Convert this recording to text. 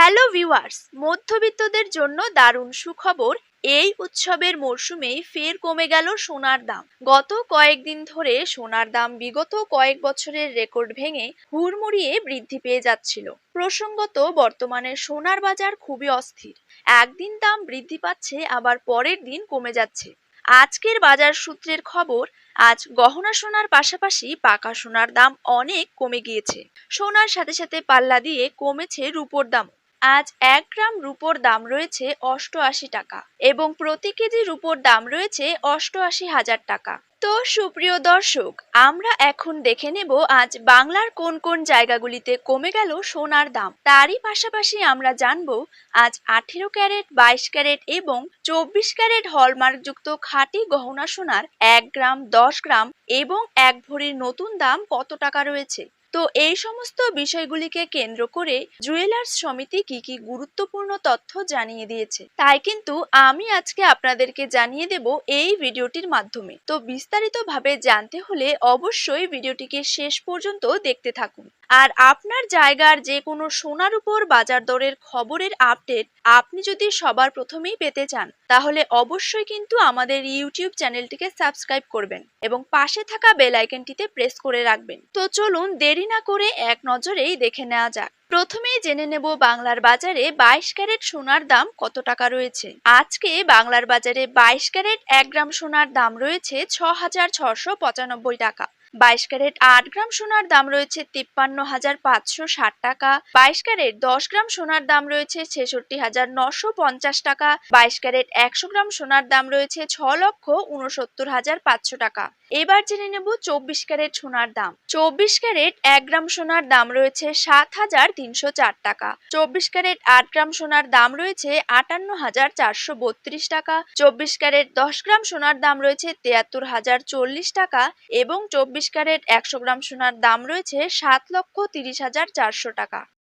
Hello viewers, মধ্যবিত্তদের জন্য দারুণ সুখবর। এই উৎসবের মরশুমেই ফের কমে গেল সোনার দাম। গত কয়েকদিন ধরে সোনার দাম বিগত কয়েক বছরের রেকর্ড ভেঙে হুড়মুড়িয়ে বৃদ্ধি পেয়ে যাচ্ছিল। প্রসঙ্গত, বর্তমানে সোনার বাজার খুবই অস্থির। একদিন দাম বৃদ্ধি পাচ্ছে, আবার পরের দিন কমে যাচ্ছে। আজকের বাজার সূত্রের খবর, আজ গহনা সোনার পাশাপাশি পাকা সোনার দাম অনেক কমে গিয়েছে। সোনার সাথে সাথে পাল্লা দিয়ে কমেছে রূপোর দাম। আজ 1 গ্রাম রূপোর দাম রয়েছে 88 টাকা এবং প্রতি কেজি রূপোর দাম রয়েছে 88,000 টাকা। তো সুপ্রিয় দর্শক, আমরা এখন দেখে নেব আজ বাংলার কোন কোন জায়গাগুলিতে কমে গেল সোনার দাম। তারই পাশাপাশি আমরা জানবো আজ 18 ক্যারেট, 22 ক্যারেট এবং 24 ক্যারেট হলমার্কযুক্ত খাঁটি গহনা সোনার 1 গ্রাম, 10 গ্রাম এবং 1 ভরির নতুন দাম কত টাকা রয়েছে। তো এই সমস্ত বিষয়গুলিকে কেন্দ্র করে জুয়েলার্স সমিতি কি কি গুরুত্বপূর্ণ তথ্য জানিয়ে দিয়েছে, তাই কিন্তু আমি আজকে আপনাদেরকে জানিয়ে দেব এই ভিডিওটির মাধ্যমে। তো বিস্তারিতভাবে জানতে হলে অবশ্যই ভিডিওটিকে শেষ পর্যন্ত দেখতে থাকুন। আর আপনার জায়গার যে কোনো সোনার উপর বাজার দরের খবরের আপডেট আপনি যদি সবার প্রথমেই পেতে চান, তাহলে অবশ্যই কিন্তু আমাদের ইউটিউব চ্যানেলটিকে সাবস্ক্রাইব করবেন এবং পাশে থাকা বেল আইকনটিতে প্রেস করে রাখবেন। তো চলুন দেরি না করে এক নজরেই দেখে নেওয়া যাক। প্রথমেই জেনে নেব বাংলার বাজারে 22 ক্যারেট সোনার দাম কত টাকা রয়েছে। আজকে বাংলার বাজারে 22 ক্যারেট 1 গ্রাম সোনার দাম রয়েছে 6,695 টাকা। 22 ক্যারেট 8 গ্রাম সোনার দাম রয়েছে 53,560 টাকা। 22 ক্যারেট 10 গ্রাম সোনার দাম রয়েছে 66,950 টাকা। 22 ক্যারেট 100 গ্রাম সোনার দাম রয়েছে 6,69,500 টাকা। এবার জেনে নেব 24 ক্যারেট সোনার দাম। 24 ক্যারেট 1 গ্রাম সোনার দাম রয়েছে 7,304 টাকা। 24 ক্যারেট 8 গ্রাম সোনার দাম রয়েছে 58,432 টাকা। 24 ক্যারেট 10 গ্রাম সোনার দাম রয়েছে 73,040 টাকা এবং 24 ক্যারেট 100 গ্রাম সোনার দাম রয়েছে 7,30,400 টাকা।